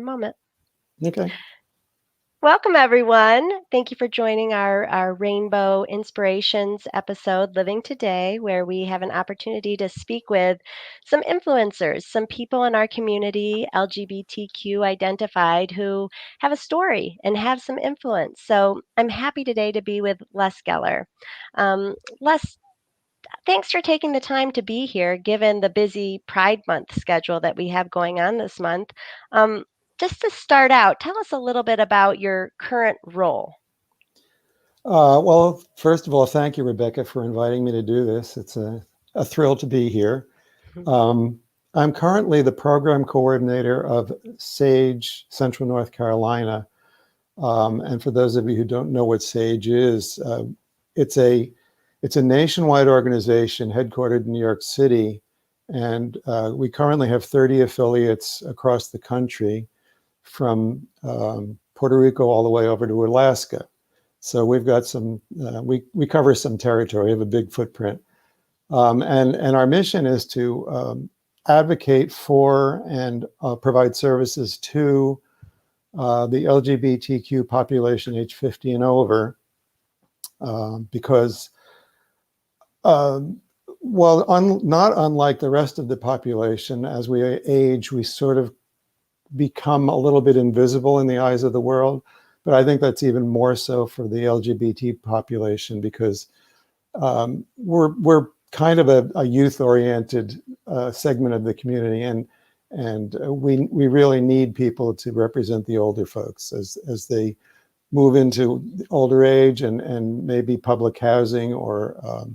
Moment. Okay. Welcome, everyone. Thank you for joining our Rainbow Inspirations episode, Living Today, where we have an opportunity to speak with some influencers, some people in our community, LGBTQ identified, who have a story and have some influence. So I'm happy today to be with Les Geller. Les, thanks for taking the time to be here, given the busy Pride Month schedule that we have going on this month. Um, just to start out, tell us a little bit about your current role. Well, first of all, thank you, Rebecca, for inviting me to do this. It's a thrill to be here. Um, I'm currently the program coordinator of SAGE Central North Carolina. And for those of you who don't know what SAGE is, it's a nationwide organization headquartered in New York City. And we currently have 30 affiliates across the country, from Puerto Rico all the way over to Alaska. So we've got some, we cover some territory, have a big footprint. And our mission is to advocate for and provide services to the LGBTQ population age 50 and over, because not unlike the rest of the population, as we age, we sort of become a little bit invisible in the eyes of the world. But I think that's even more so for the LGBT population, because we're kind of a youth-oriented segment of the community, and we really need people to represent the older folks as they move into older age and maybe public housing or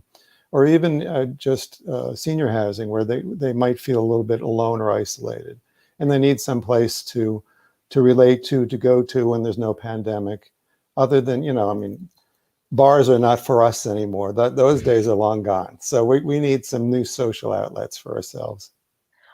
even just senior housing, where they might feel a little bit alone or isolated, and they need some place to relate to go to when there's no pandemic. Other than, I mean, bars are not for us anymore. Those days are long gone. So we need some new social outlets for ourselves.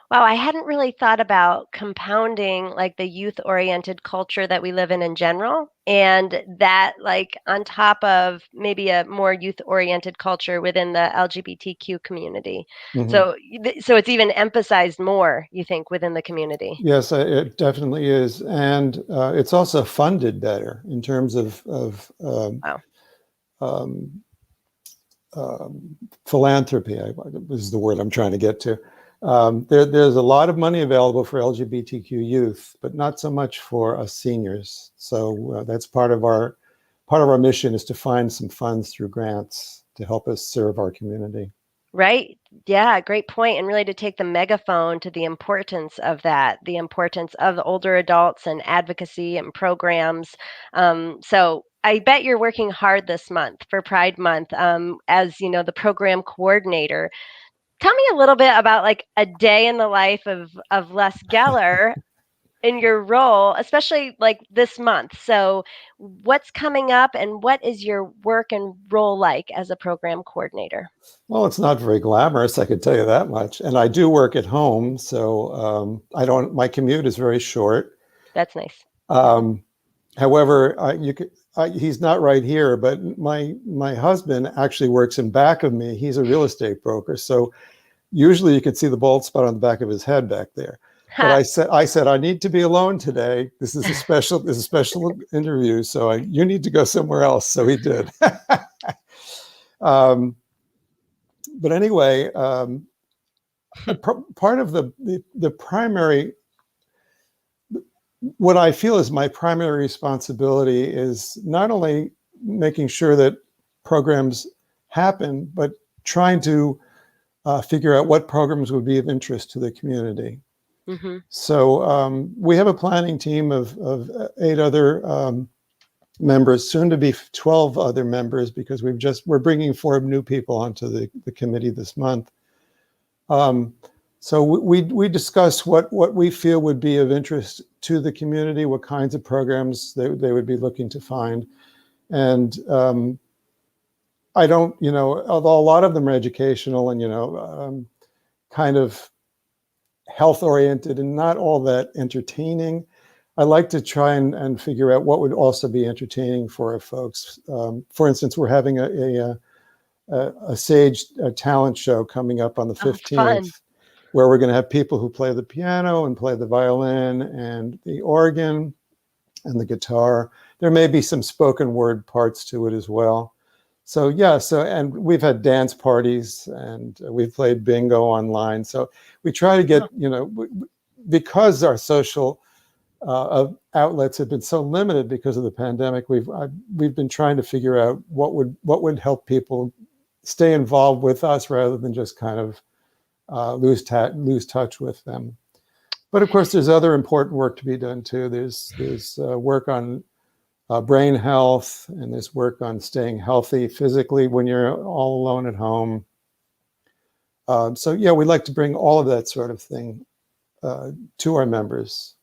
Wow, I hadn't really thought about compounding like the youth-oriented culture that we live in general, and that like on top of maybe a more youth-oriented culture within the LGBTQ community. Mm-hmm. So it's even emphasized more, you think, within the community. Yes, it definitely is, and it's also funded better in terms of Wow. um, philanthropy. Is the word I'm trying to get to. There's a lot of money available for LGBTQ youth, but not so much for us seniors. So that's part of our mission, is to find some funds through grants to help us serve our community. Right. Yeah, great point. And really to take the megaphone to the importance of that, the importance of the older adults and advocacy and programs. So I bet you're working hard this month for Pride Month, as the program coordinator. Tell me a little bit about like a day in the life of Les Geller in your role, especially like this month. So, what's coming up, and what is your work and role like as a program coordinator? Well, it's not very glamorous, I could tell you that much. And I do work at home, so I don't. My commute is very short. That's nice. Um, However, he's not right here, but my husband actually works in back of me. He's a real estate broker, so usually you can see the bald spot on the back of his head back there. But I said I need to be alone today. This is a special interview, so you need to go somewhere else. So he did. But anyway, part of the primary, what I feel is my primary responsibility, is not only making sure that programs happen, but trying to figure out what programs would be of interest to the community. Mm-hmm. So we have a planning team of 8 other members, soon to be 12 other members, because we're bringing 4 new people onto the committee this month. So we discuss what we feel would be of interest to the community, what kinds of programs they would be looking to find. And I don't, although a lot of them are educational and, kind of health oriented and not all that entertaining, I like to try and figure out what would also be entertaining for our folks. For instance, we're having a SAGE talent show coming up on the 15th. Oh, fun. where we're going to have people who play the piano and play the violin and the organ and the guitar. There may be some spoken word parts to it as well. So yeah, and we've had dance parties and we've played bingo online. So we try to get, because our social outlets have been so limited because of the pandemic, we've been trying to figure out what would help people stay involved with us rather than just kind of lose touch with them. But of course, there's other important work to be done too. There's work on brain health, and there's work on staying healthy physically when you're all alone at home. So yeah, we like to bring all of that sort of thing to our members.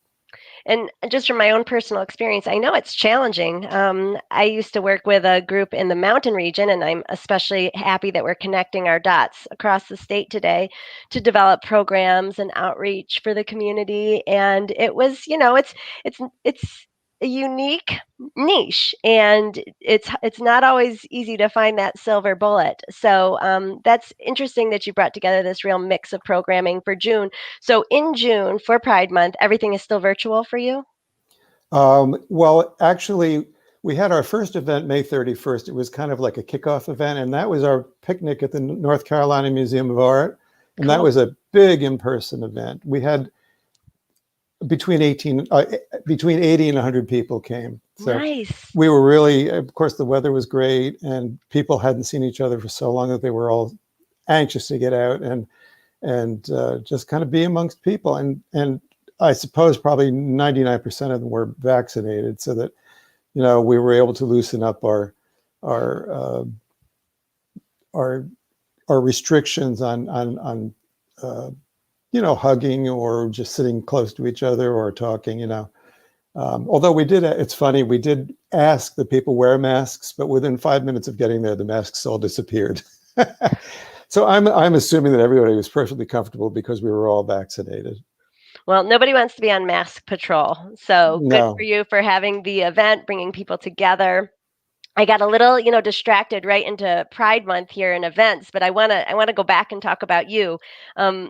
And just from my own personal experience, I know it's challenging. I used to work with a group in the mountain region, and I'm especially happy that we're connecting our dots across the state today to develop programs and outreach for the community. And it was, it's a unique niche, and it's not always easy to find that silver bullet. So that's interesting that you brought together this real mix of programming for June. So in June for Pride Month, everything is still virtual for you? Well, actually, we had our first event May 31st. It was kind of like a kickoff event, and that was our picnic at the North Carolina Museum of Art. And that Cool. was a big in-person event. We had between 80 and 100 people came. So Nice. we were really, of course, the weather was great, and people hadn't seen each other for so long that they were all anxious to get out and just kind of be amongst people. And I suppose probably 99% of them were vaccinated, so that we were able to loosen up our uh, our our restrictions on hugging or just sitting close to each other or talking. Although we did, it's funny, we did ask the people wear masks, but within 5 minutes of getting there, the masks all disappeared. So I'm assuming that everybody was perfectly comfortable because we were all vaccinated. Well, nobody wants to be on mask patrol. So good for No, you for having the event, bringing people together. I got a little, distracted right into Pride Month here in events, but I want to go back and talk about you,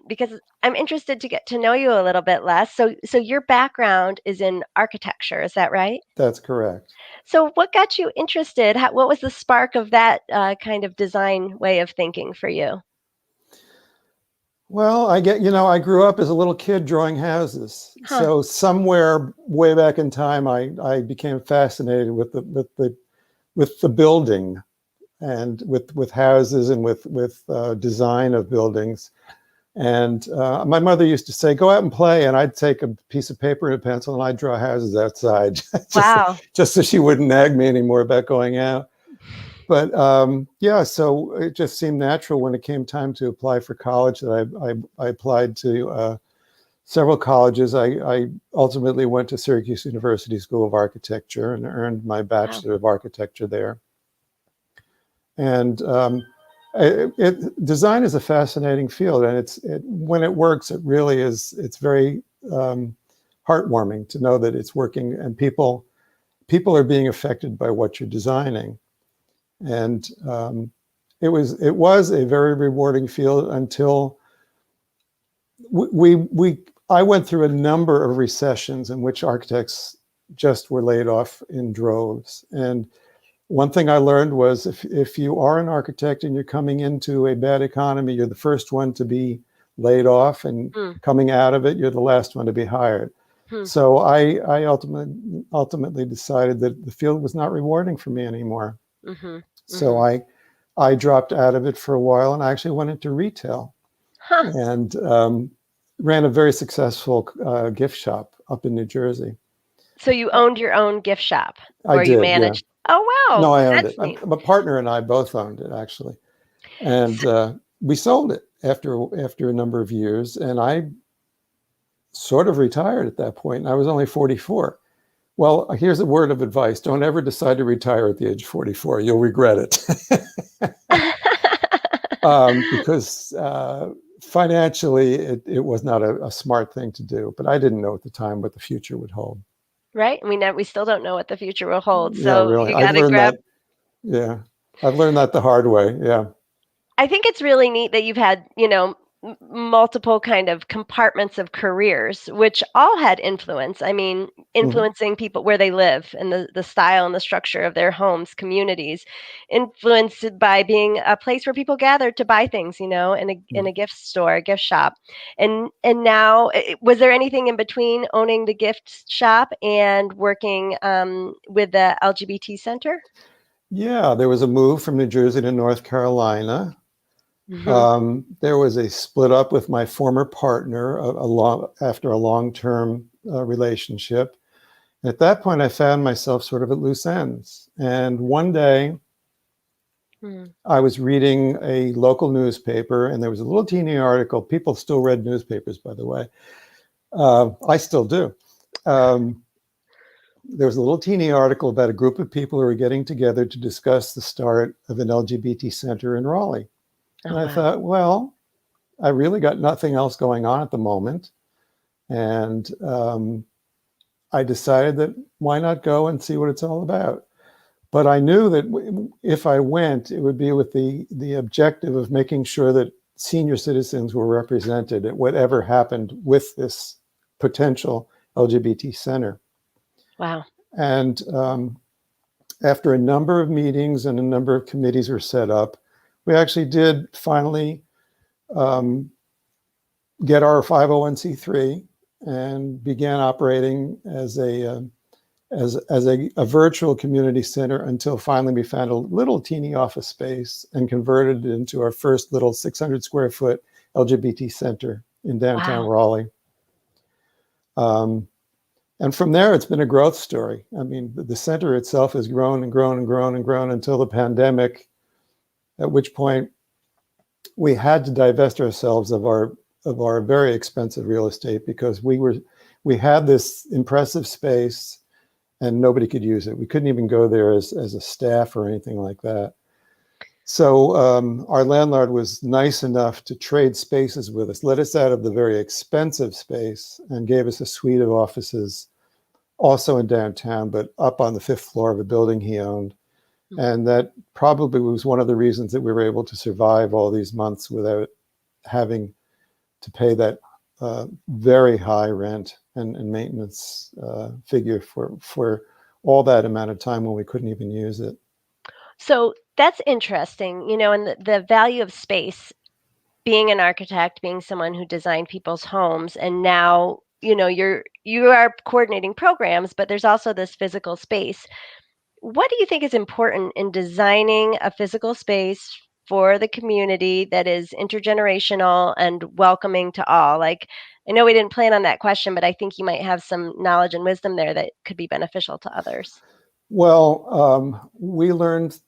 because I'm interested to get to know you a little bit less. So your background is in architecture, is that right? that's correct. So what got you interested? What was the spark of that kind of design way of thinking for you? Well, I grew up as a little kid drawing houses. Huh. So somewhere way back in time, I became fascinated with the building and with houses and with design of buildings. And my mother used to say, "Go out and play," and I'd take a piece of paper and a pencil and I'd draw houses outside, Wow. just so she wouldn't nag me anymore about going out. But yeah, so it just seemed natural when it came time to apply for college that I applied to several colleges. I ultimately went to Syracuse University School of Architecture and earned my Wow. Bachelor of Architecture there. And design is a fascinating field, and when it works, it really is. It's very heartwarming to know that it's working, and people are being affected by what you're designing. And it was a very rewarding field until I went through a number of recessions in which architects just were laid off in droves. And one thing I learned was if you are an architect and you're coming into a bad economy, you're the first one to be laid off, and Hmm. coming out of it, you're the last one to be hired. Hmm. So I ultimately decided that the field was not rewarding for me anymore. Mm-hmm. So Mm-hmm. I dropped out of it for a while, and I actually went into retail Huh. and ran a very successful gift shop up in New Jersey. So you owned your own gift shop, I or you did, yeah. managed? Oh, No, wow, I owned it. that's neat. My partner and I both owned it, actually, and we sold it after a number of years, and I sort of retired at that point. And I was only 44. Well, here's a word of advice: don't ever decide to retire at the age of 44. You'll regret it. Because financially, it was not a smart thing to do. But I didn't know at the time what the future would hold. Right? We still don't know what the future will hold. Yeah, So really. you got to grab. Yeah, I've learned that the hard way. Yeah. I think it's really neat that you've had, multiple kind of compartments of careers, which all had influence. I mean, Mhm. influencing people where they live and the style and the structure of their homes, communities, influenced by being a place where people gathered to buy things, in a gift store, a gift shop. And now, was there anything in between owning the gift shop and working with the LGBT Center? Yeah, there was a move from New Jersey to North Carolina. Hmm. There was a split up with my former partner after a long-term relationship. At that point, I found myself sort of at loose ends. And one day, I was reading a local newspaper, and there was a little teeny article. People still read newspapers, by the way. I still do. Um, there was a little teeny article about a group of people who were getting together to discuss the start of an LGBT center in Raleigh. And Oh, I wow. thought, well, I really got nothing else going on at the moment. And I decided that why not go and see what it's all about? But I knew that if I went, it would be with the objective of making sure that senior citizens were represented at whatever happened with this potential LGBT center. Wow. And after a number of meetings and a number of committees were set up, we actually did finally um, get our 501c3 and began operating as a virtual community center until finally we found a little teeny office space and converted it into our first little 600 square foot LGBT center in downtown Wow. Raleigh. Um, and from there, it's been a growth story. I mean, the center itself has grown and grown and grown and grown until the pandemic, at which point we had to divest ourselves of our very expensive real estate because we had this impressive space and nobody could use it. We couldn't even go there as a staff or anything like that. So our landlord was nice enough to trade spaces with us, let us out of the very expensive space and gave us a suite of offices also in downtown, but up on the fifth floor of a building he owned. And that probably was one of the reasons that we were able to survive all these months without having to pay that very high rent and maintenance figure for all that amount of time when we couldn't even use it. So that's interesting, and the value of space, being an architect, being someone who designed people's homes, and now, you are coordinating programs, but there's also this physical space. What do you think is important in designing a physical space for the community that is intergenerational and welcoming to all? Like, I know we didn't plan on that question, but I think you might have some knowledge and wisdom there that could be beneficial to others. Well, we learned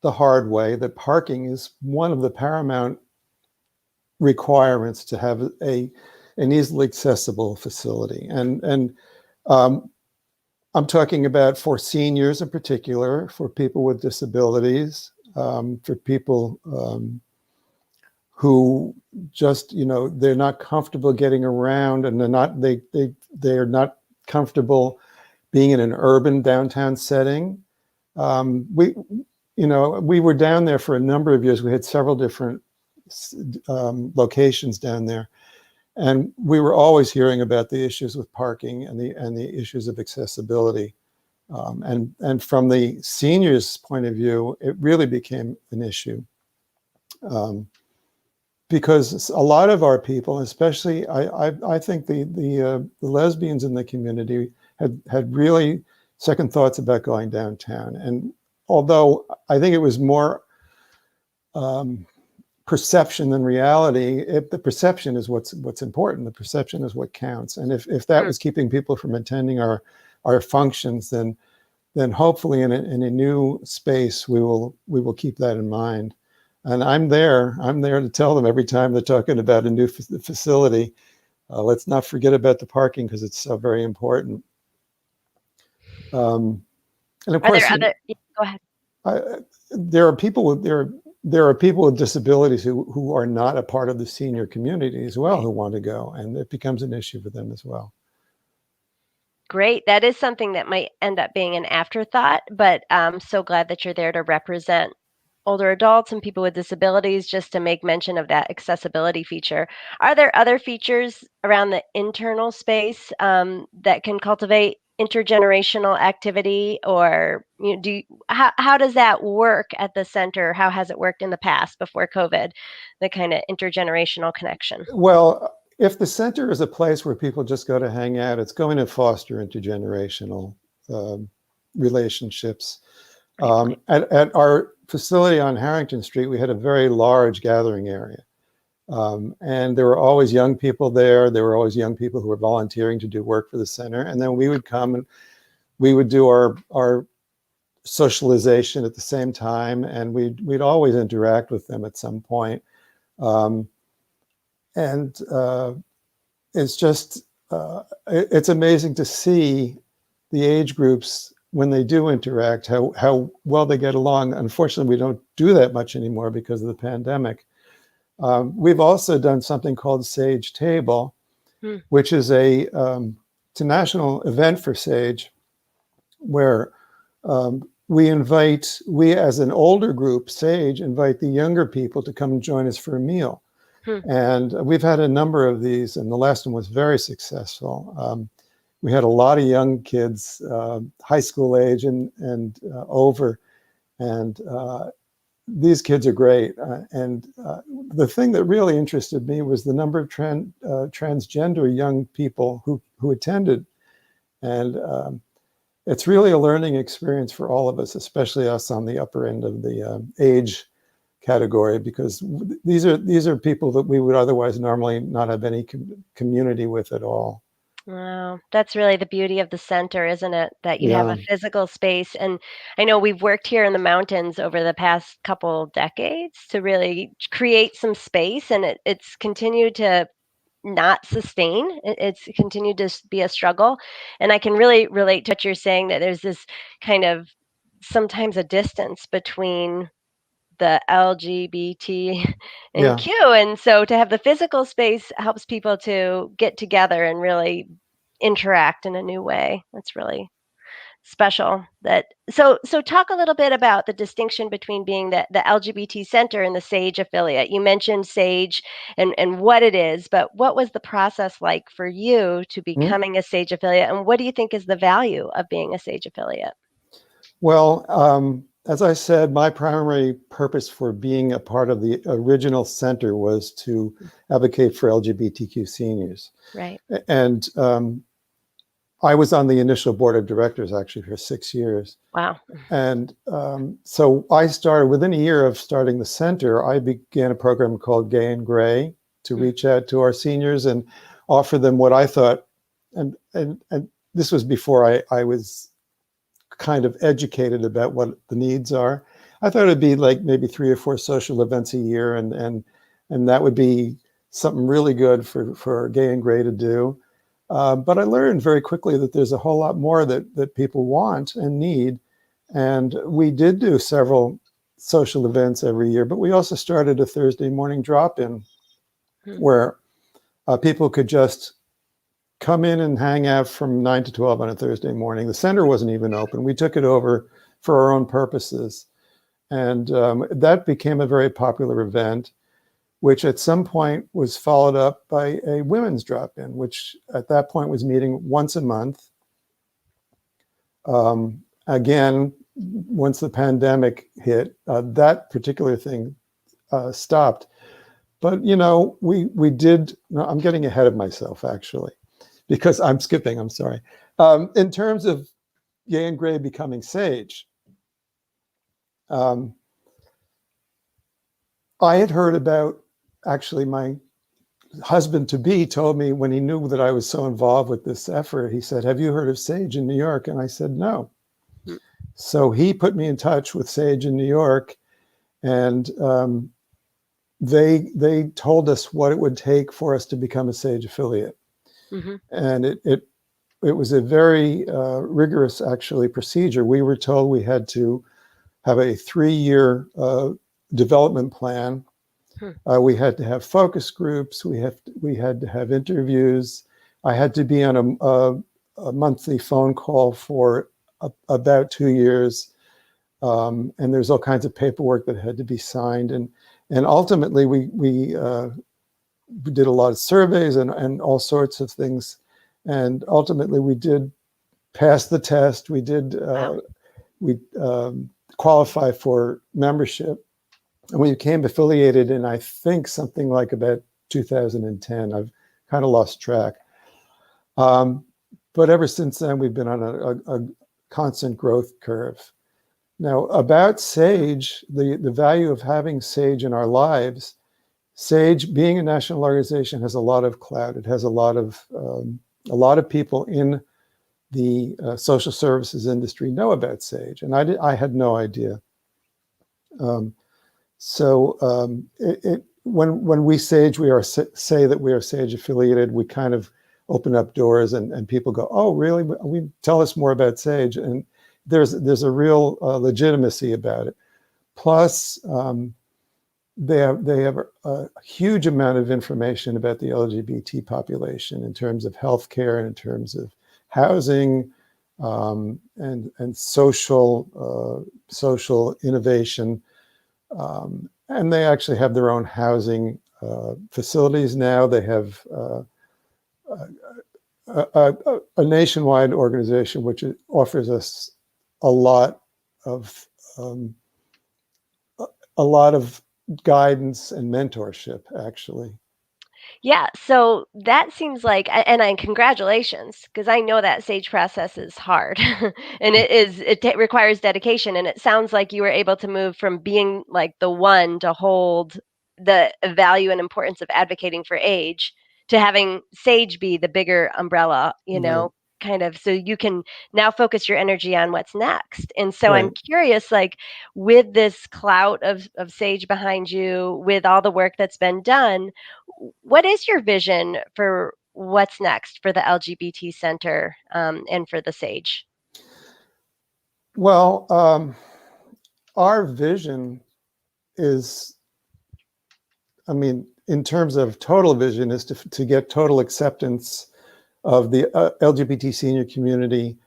the hard way that parking is one of the paramount requirements to have an easily accessible facility. And um, I'm talking about for seniors in particular, for people with disabilities, for people who just, they're not comfortable getting around and they're not comfortable being in an urban downtown setting. We were down there for a number of years. We had several different locations down there, and we were always hearing about the issues with parking and the issues of accessibility. And from the seniors' point of view, it really became an issue because a lot of our people, especially I think the lesbians in the community had really second thoughts about going downtown. And although I think it was more perception than reality, the perception is what's important. The perception is what counts. And if that Mm. was keeping people from attending our functions, then hopefully in a new space we will keep that in mind. And I'm there to tell them every time they're talking about a new facility, let's not forget about the parking because it's so very important. Um, and of Are there course, other? Yeah, go ahead. I, there are people with disabilities who are not a part of the senior community as well Right. who want to go, and it becomes an issue for them as well. Great. That is something that might end up being an afterthought, but I'm so glad that you're there to represent. older adults and people with disabilities, just to make mention of that accessibility feature. Are there other features around the internal space that can cultivate intergenerational activity, or how does that work at the center? How has it worked in the past before COVID, the kind of intergenerational connection? Well, if the center is a place where people just go to hang out, it's going to foster intergenerational um, relationships. Great point. At our facility on Harrington Street, we had a very large gathering area. And there were always young people there. There were always young people who were volunteering to do work for the center. And then we would come and we would do our socialization at the same time. And we'd always interact with them at some point. Um, and it's just, it's amazing to see the age groups when they do interact, how well they get along. Unfortunately, we don't do that much anymore because of the pandemic. We've also done something called Sage Table, Hmm. which is it's a national event for Sage, where we as an older group, Sage, invite the younger people to come and join us for a meal. Hmm. And we've had a number of these, and the last one was very successful. We had a lot of young kids, high school age and over, and these kids are great. And the thing that really interested me was the number of transgender young people who attended. And it's really a learning experience for all of us, especially us on the upper end of the age category, because these are people that we would otherwise normally not have any community with at all. Wow, that's really the beauty of the center, isn't it? That you have Yeah, a physical space. And I know we've worked here in the mountains over the past couple decades to really create some space, and it's continued to not sustain. It's continued to be a struggle. And I can really relate to what you're saying, that there's this kind of sometimes a distance between the LGBT and yeah. Q. And so to have the physical space helps people to get together and really interact in a new way. That's really special. So talk a little bit about the distinction between being the LGBT Center and the Sage affiliate. You mentioned Sage and what it is, but what was the process like for you to Hmm? becoming a Sage affiliate, and what do you think is the value of being a Sage affiliate? Well, as I said, my primary purpose for being a part of the original center was to advocate for LGBTQ seniors. Right. And I was on the initial board of directors actually for 6 years. Wow. And so I started, within a year of starting the center, I began a program called Gay and Gray to Mm. reach out to our seniors and offer them what I thought, and this was before I was kind of educated about what the needs are. I thought it'd be like maybe 3 or 4 social events a year, and that would be something really good for Gay and Gray to do. But I learned very quickly that there's a whole lot more that people want and need. And we did do several social events every year, but we also started a Thursday morning drop-in Mm. where people could just come in and hang out from 9 to 12 on a Thursday morning. The center wasn't even open. We took it over for our own purposes. And that became a very popular event, which at some point was followed up by a women's drop-in, which at that point was meeting once a month. Again, once the pandemic hit, that particular thing stopped. But we did. No, I'm getting ahead of myself actually, because I'm skipping. I'm sorry. In terms of Gay and Gray becoming Sage, um, I had heard about, actually, my husband to be told me when he knew that I was so involved with this effort, he said, "Have you heard of Sage in New York?" And I said, "No." Mm. So he put me in touch with Sage in New York, and they told us what it would take for us to become a Sage affiliate. Mm-hmm. And it was a very rigorous, actually, procedure. We were told we had to have a 3-year development plan. Hmm. We had to have focus groups. We had to have interviews. I had to be on a monthly phone call for about 2 years. And there's all kinds of paperwork that had to be signed. And ultimately, we did a lot of surveys and all sorts of things. And ultimately, we did pass the test. Wow. We qualify for membership. And we became affiliated in, I think, something like about 2010. I've kind of lost track. But ever since then, we've been on a constant growth curve. Now, about SAGE, the value of having SAGE in our lives, SAGE, being a national organization, has a lot of clout. It has a lot of people in the social services industry know about SAGE, and I had no idea. When we SAGE, say that we are SAGE affiliated, we kind of open up doors, and people go, "Oh, really? We tell us more about SAGE," and there's a real legitimacy about it. Plus, they have a huge amount of information about the LGBT population in terms of healthcare and in terms of housing, and social innovation. And they actually have their own housing facilities now. They have a nationwide organization which offers us a lot of um, a lot of guidance and mentorship, actually. Yeah, so that seems like, and I congratulations, because I know that sage process is hard, and requires dedication. And it sounds like you were able to move from being like the one to hold the value and importance of advocating for age to having sage be the bigger umbrella, Right, kind of, so you can now focus your energy on what's next. And so I'm right. curious, like, with this clout of sage behind you, with all the work that's been done, what is your vision for what's next for the LGBT Center, and for the SAGE? Well, our vision is, I mean, in terms of total vision, is to get total acceptance of the LGBT senior community,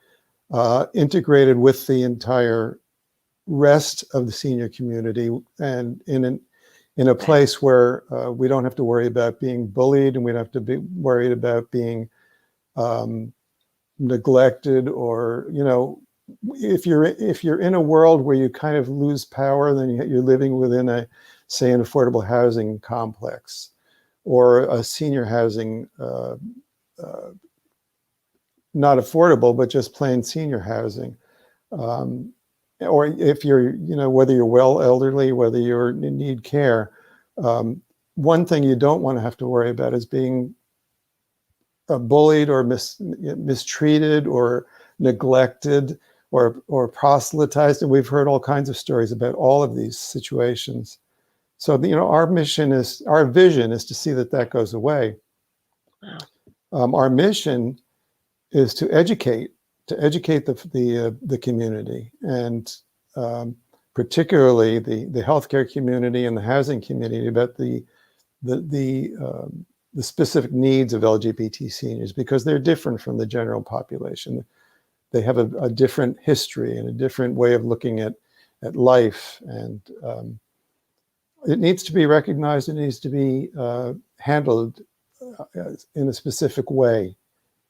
integrated with the entire rest of the senior community, and in a Okay. place where we don't have to worry about being bullied, and we don't have to be worried about being um, neglected, or if you're in a world where you kind of lose power, then you're living within say, an affordable housing complex or a senior housing, uh, not affordable, but just plain senior housing. Um, or if you're, whether you're well elderly, whether you need care, um, one thing you don't want to have to worry about is being bullied or mistreated or neglected or proselytized. And we've heard all kinds of stories about all of these situations. So, our vision is to see that goes away. Wow. Our mission is to educate the community, and particularly the healthcare community and the housing community about the specific needs of LGBT seniors, because they're different from the general population. They have a different history and a different way of looking at life, and it needs to be recognized. It needs to be handled in a specific way.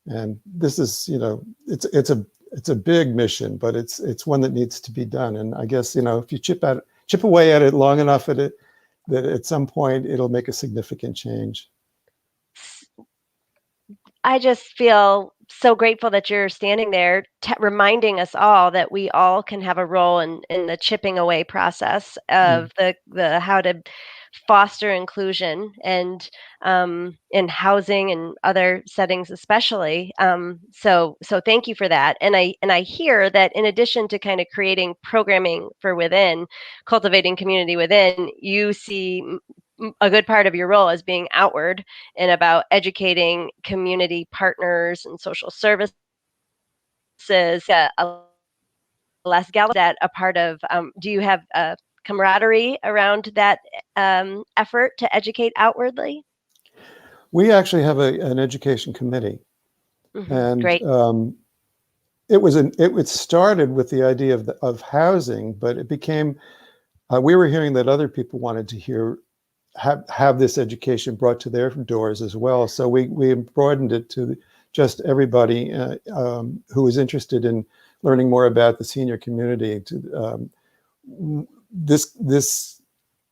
And this is, it's a big mission, but it's one that needs to be done. And I guess, if you chip away at it long enough that at some point it'll make a significant change. I just feel so grateful that you're standing there, reminding us all that we all can have a role in the chipping away process Mm. of the how to foster inclusion, and in housing and other settings, especially. So thank you for that. And I hear that in addition to kind of creating programming for within, cultivating community within, you see a good part of your role as being outward and about educating community partners and social services, a less gal that a part of. Do you have a camaraderie around that effort to educate outwardly? We actually have an education committee, and Great. it started with the idea of housing, but it became, we were hearing that other people wanted to have this education brought to their doors as well. So we broadened it to just everybody who is interested in learning more about the senior community.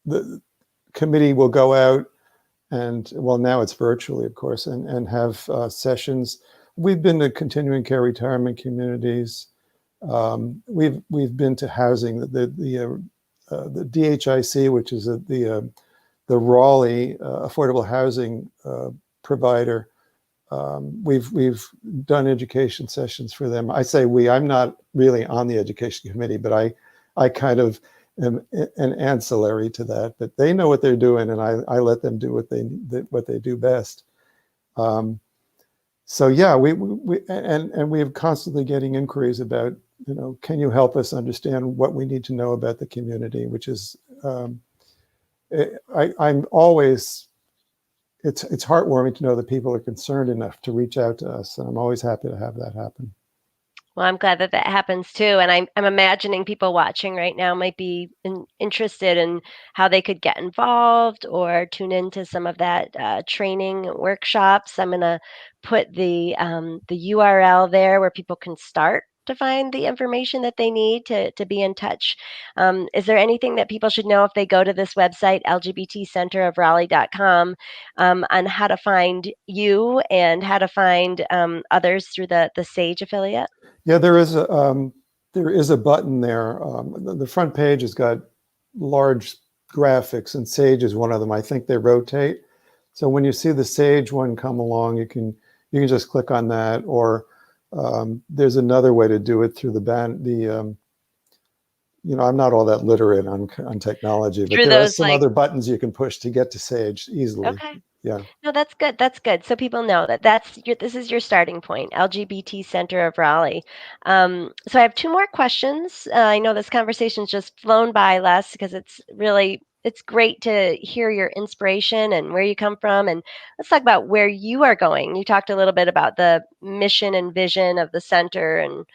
The committee will go out and, well, now it's virtually, of course, and have sessions. We've been to continuing care retirement communities. We've been to housing, the DHIC, which is the Raleigh affordable housing provider. We've done education sessions for them. I say we. I'm not really on the education committee, but I kind of am an ancillary to that. But they know what they're doing, and I let them do what they do best. So yeah, we we're constantly getting inquiries about, can you help us understand what we need to know about the community, which is I'm always, it's heartwarming to know that people are concerned enough to reach out to us, and I'm always happy to have that happen. Well, I'm glad that that happens too. And I'm imagining people watching right now might be interested in how they could get involved or tune into some of that training workshops. I'm going to put the URL there where people can start to find the information that they need to be in touch. Is there anything that people should know if they go to this website, lgbtcenterofraleigh.com, on how to find you and how to find others through the SAGE affiliate? Yeah, there is a button there. The front page has got large graphics, and Sage is one of them. I think they rotate. So when you see the Sage one come along, you can just click on that, or there's another way to do it through I'm not all that literate on technology, but Through there are those, some like, other buttons you can push to get to Sage easily. okay. Yeah. No, that's good. That's good. So people know that this is your starting point, LGBT Center of Raleigh. So I have two more questions. I know this conversation's just flown by, Les, because it's great to hear your inspiration and where you come from. And let's talk about where you are going. You talked a little bit about the mission and vision of the center and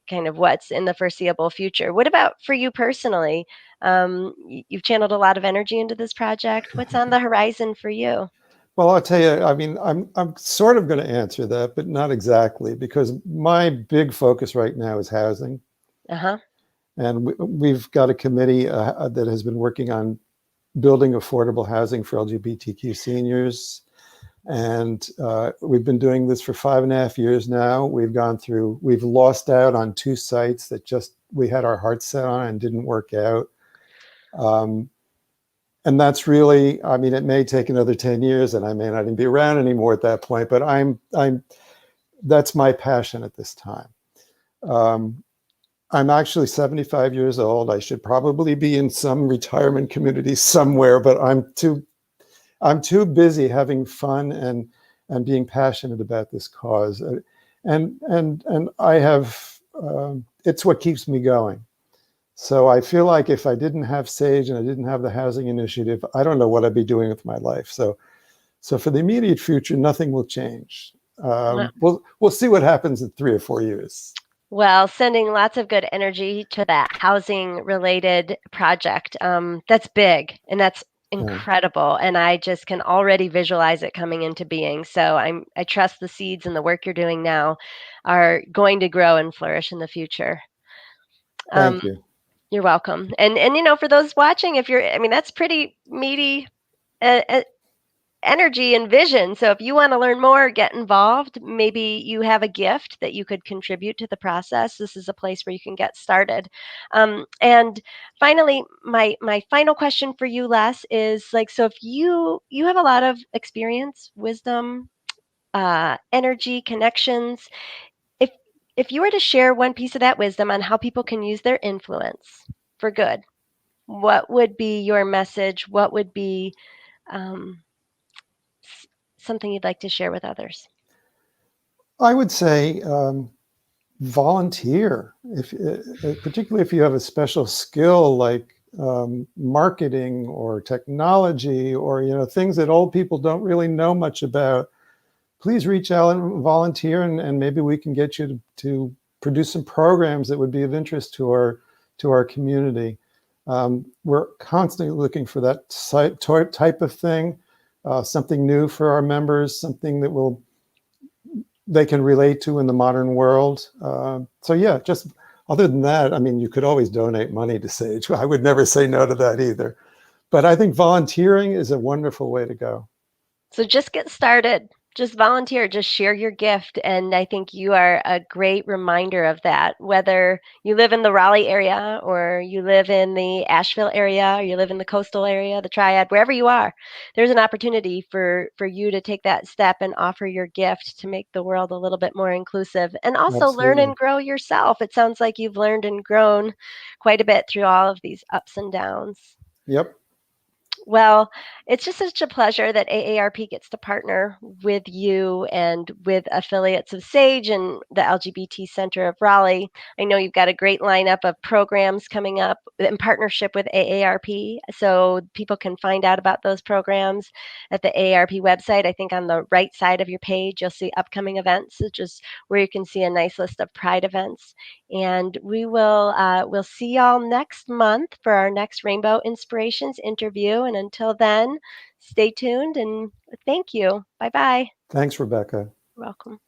kind of what's in the foreseeable future. What about for you personally? You've channeled a lot of energy into this project. What's on the horizon for you? Well, I'll tell you, I mean, I'm sort of going to answer that, but not exactly, because my big focus right now is housing. Uh-huh. And we've got a committee that has been working on building affordable housing for LGBTQ seniors. And we've been doing this for 5.5 years now. We've lost out on 2 sites that we had our hearts set on and didn't work out. And that's really, I mean, it may take another 10 years and I may not even be around anymore at that point, but that's my passion at this time. I'm actually 75 years old. I should probably be in some retirement community somewhere, but I'm too busy having fun and being passionate about this cause. And I have, it's what keeps me going. So I feel like if I didn't have SAGE and I didn't have the housing initiative, I don't know what I'd be doing with my life. So for the immediate future, nothing will change. Well, We'll see what happens in 3 or 4 years. well, sending lots of good energy to that housing related project. That's big and that's Yeah. incredible. And I just can already visualize it coming into being. So I trust the seeds and the work you're doing now are going to grow and flourish in the future. Um, Thank you. you're welcome. And for those watching, if you're, I mean, that's pretty meaty uh, energy and vision. So if you want to learn more, get involved, maybe you have a gift that you could contribute to the process. This is a place where you can get started. And finally, my final question for you, Les, is like, so if you have a lot of experience, wisdom, energy, connections, if if you were to share one piece of that wisdom on how people can use their influence for good, what would be your message? What would be um, something you'd like to share with others? I would say volunteer, particularly if you have a special skill like marketing or technology or things that old people don't really know much about. Please reach out and volunteer, and maybe we can get you to produce some programs that would be of interest to our community. We're constantly looking for that type of thing, something new for our members, something that will they can relate to in the modern world. So yeah, just other than that, I mean, you could always donate money to Sage. I would never say no to that either. But I think volunteering is a wonderful way to go. So just get started. Just volunteer, just share your gift. And I think you are a great reminder of that. Whether you live in the Raleigh area or you live in the Asheville area or you live in the coastal area, the Triad, wherever you are, there's an opportunity for you to take that step and offer your gift to make the world a little bit more inclusive and also learn Absolutely. and grow yourself. It sounds like you've learned and grown quite a bit through all of these ups and downs. Yep. Well, it's just such a pleasure that AARP gets to partner with you and with affiliates of SAGE and the LGBT Center of Raleigh. I know you've got a great lineup of programs coming up in partnership with AARP, so people can find out about those programs at the AARP website. I think on the right side of your page, you'll see upcoming events, which is where you can see a nice list of Pride events. And we'll see y'all next month for our next Rainbow Inspirations interview. And until then, stay tuned and thank you. Bye bye. Thanks, Rebecca. You're welcome.